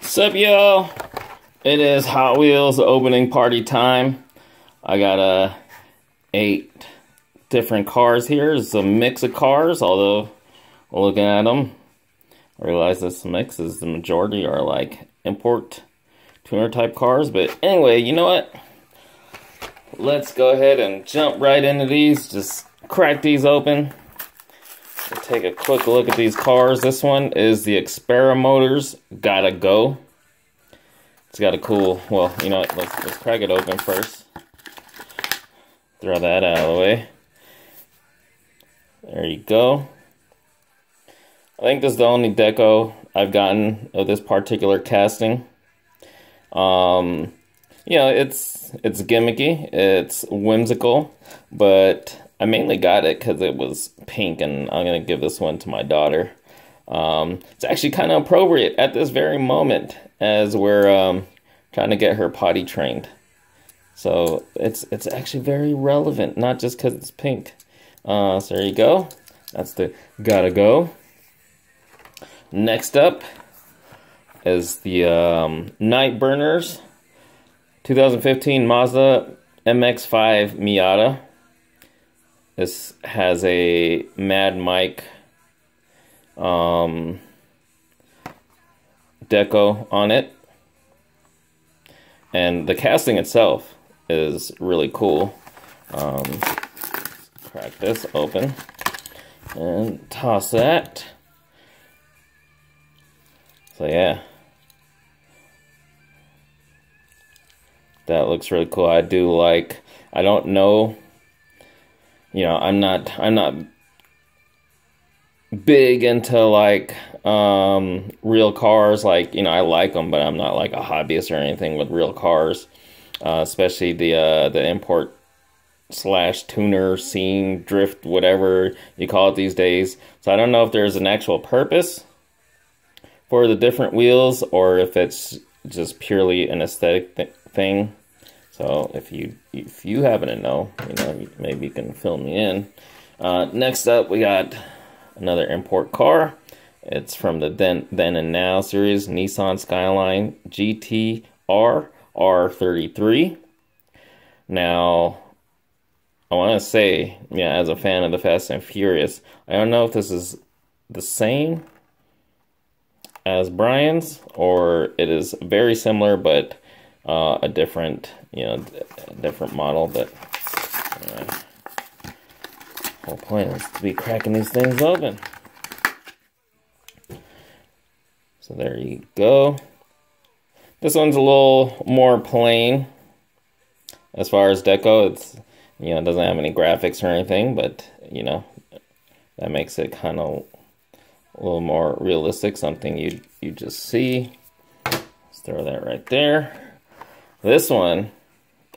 Sup, y'all? It is Hot Wheels opening party time. I got 8 different cars here. It's a mix of cars, although looking at them, I realize this mix is the majority are like import tuner type cars. But anyway, you know what? Let's go ahead and jump right into these. Just crack these open. We'll take a quick look at these cars. This one is the Experimotors Gotta Go. It's got a cool, well, you know what, let's crack it open first. Throw that out of the way. There you go. I think this is the only deco I've gotten of this particular casting. You know, it's gimmicky, it's whimsical, but I mainly got it because it was pink, and I'm going to give this one to my daughter. It's actually kind of appropriate at this very moment as we're trying to get her potty trained. So it's actually very relevant, not just because it's pink. So there you go. That's the Gotta Go. Next up is the Nightburnerz 2015 Mazda MX-5 Miata. This has a Mad Mike deco on it. And the casting itself is really cool. Crack this open and toss that. So yeah. That looks really cool. I do like, I don't know, you know, I'm not big into like real cars. Like, you know, I like them, but I'm not like a hobbyist or anything with real cars, especially the import slash tuner scene, drift, whatever you call it these days. So I don't know if there's an actual purpose for the different wheels or if it's just purely an aesthetic thing. So if you happen to know, you know, maybe you can fill me in. Next up, we got another import car. It's from the Then and Now series, Nissan Skyline GT-R R33. Now, I want to say, yeah, as a fan of the Fast and Furious, I don't know if this is the same as Brian's or it is very similar, but a different, you know, a different model. But whole point is to be cracking these things open. So there you go. This one's a little more plain as far as deco. It's, you know, it doesn't have any graphics or anything, but you know, that makes it kind of a little more realistic, something you just see. Let's throw that right there. This one,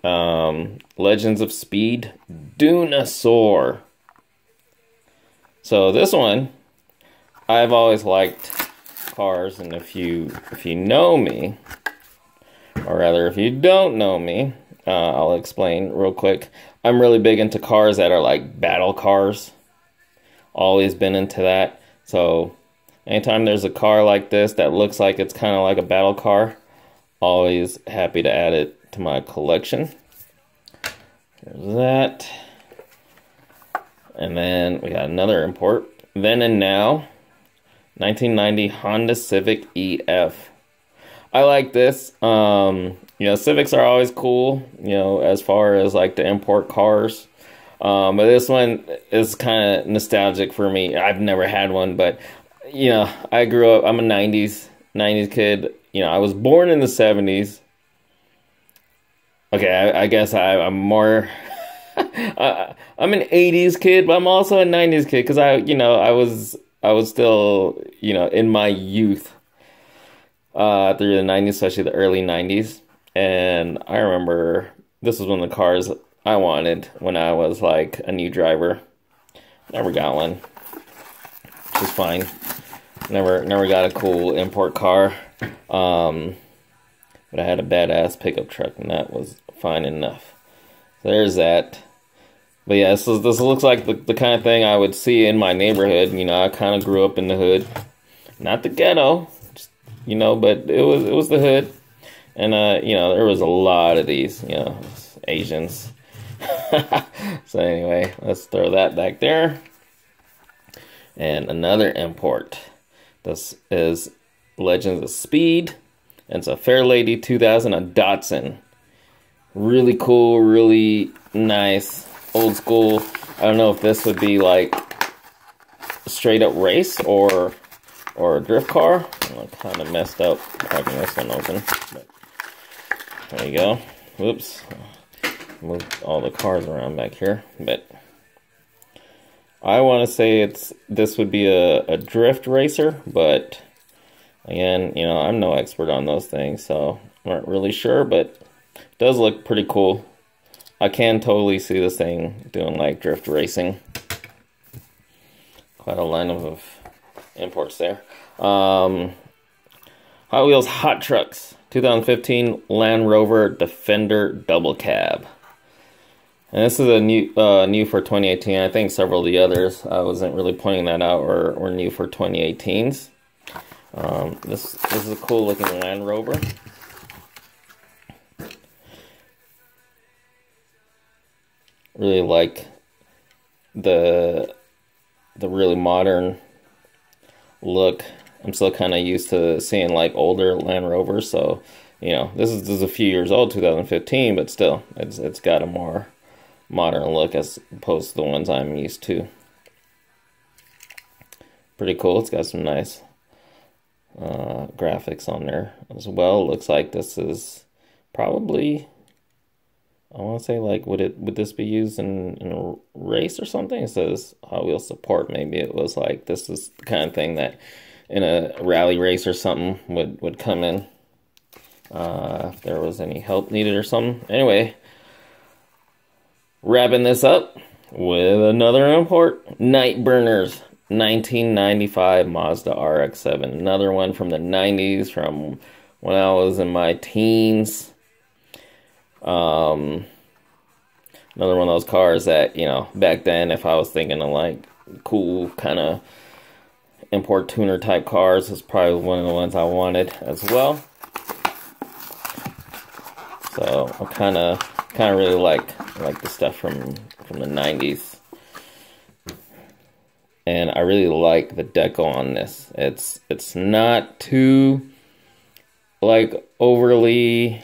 Legends of Speed Dunasaur. So this one, I've always liked cars, and if you know me, or rather if you don't know me, I'll explain real quick. I'm really big into cars that are like battle cars. Always been into that. So anytime there's a car like this that looks like it's kind of like a battle car, always happy to add it to my collection. There's that. And then we got another import. Then and Now, 1990 Honda Civic EF. I like this. You know, Civics are always cool, you know, as far as like the import cars. But this one is kind of nostalgic for me. I've never had one, but, you know, I grew up, I'm a 90s kid. You know, I was born in the 70s. Okay, I guess I'm more... I'm an 80s kid, but I'm also a 90s kid because I was still, you know, in my youth through the 90s, especially the early 90s. And I remember this was one of the cars I wanted when I was like a new driver. Never got one, which is fine. Never got a cool import car. But I had a badass pickup truck, and that was fine enough. So there's that. But yeah, this looks like the kind of thing I would see in my neighborhood. You know, I kind of grew up in the hood. Not the ghetto, just you know, but it was the hood. And, you know, there was a lot of these, you know, Asians. So anyway, let's throw that back there. And another import. This is Legends of Speed. And it's a Fairlady 2000, a Datsun. Really cool, really nice, old school. I don't know if this would be like a straight up race or a drift car. I'm kind of messed up cracking this one open. But there you go. Whoops. Moved all the cars around back here. But I want to say this would be a drift racer, but again, you know, I'm no expert on those things, so I'm not really sure, but it does look pretty cool. I can totally see this thing doing like drift racing. Quite a line of imports there. Hot Wheels Hot Trucks 2015 Land Rover Defender Double Cab. And this is a new for 2018. I think several of the others, I wasn't really pointing that out, were new for 2018s. This is a cool looking Land Rover. Really like the really modern look. I'm still kind of used to seeing like older Land Rovers, so you know, this is a few years old, 2015, but still, it's got a more modern look as opposed to the ones I'm used to. Pretty cool. It's got some nice graphics on there as well. Looks like this is probably, I want to say, like, would this be used in a race or something? It says Hot Wheels support. Maybe it was like this is the kind of thing that in a rally race or something would come in if there was any help needed or something. Anyway, wrapping this up with another import, Nightburnerz 1995 Mazda RX-7. Another one from the 90s, from when I was in my teens. Another one of those cars that, you know, back then, if I was thinking of like cool kind of import tuner type cars, is probably one of the ones I wanted as well. So I kind of really like the stuff from the 90s. And I really like the deco on this. It's not too like overly,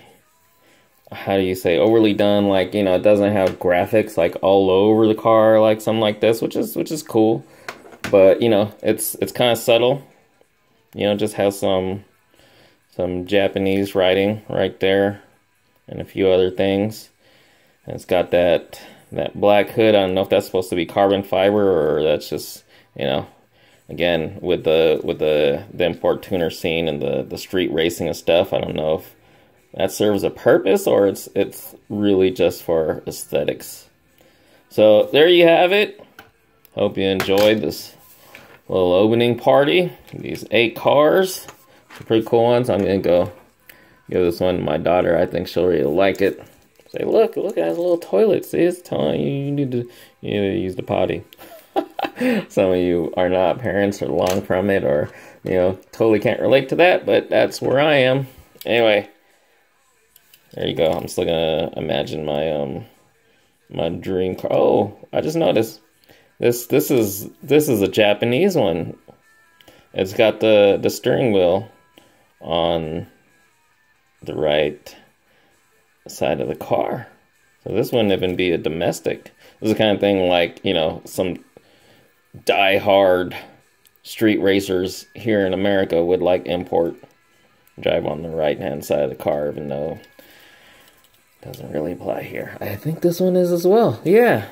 how do you say, overly done. Like, you know, it doesn't have graphics like all over the car like something like this, which is cool. But you know, it's kind of subtle. You know, just has some Japanese writing right there and a few other things. And it's got that black hood. I don't know if that's supposed to be carbon fiber or that's just, you know, again, with the import tuner scene and the street racing and stuff, I don't know if that serves a purpose or it's really just for aesthetics. So there you have it. Hope you enjoyed this little opening party. These 8 cars, some pretty cool ones. I'm gonna go give this one to my daughter. I think she'll really like it. Say, look, it has a little toilet. See, it's telling you you need to use the potty. Some of you are not parents or long from it, or you know, totally can't relate to that, but that's where I am. Anyway, there you go. I'm still gonna imagine my my dream car. Oh, I just noticed this is a Japanese one. It's got the steering wheel on the right side of the car. So this wouldn't even be a domestic. This is the kind of thing like, you know, some die-hard street racers here in America would like import. Drive on the right-hand side of the car, even though it doesn't really apply here. I think this one is as well. Yeah.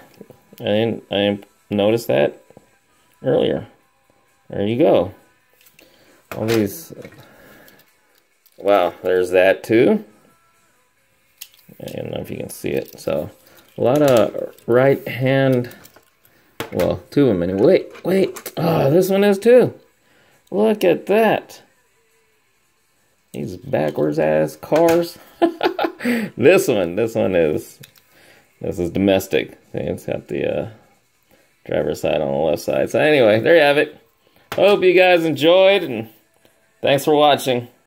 I didn't notice that earlier. There you go. All these. Wow, there's that too. I don't know if you can see it. So, a lot of right hand. Well, 2 of them anyway. Wait. Oh, this one is too. Look at that. These backwards ass cars. This is domestic. See, it's got the driver's side on the left side. So anyway, there you have it. Hope you guys enjoyed, and Thanks for watching.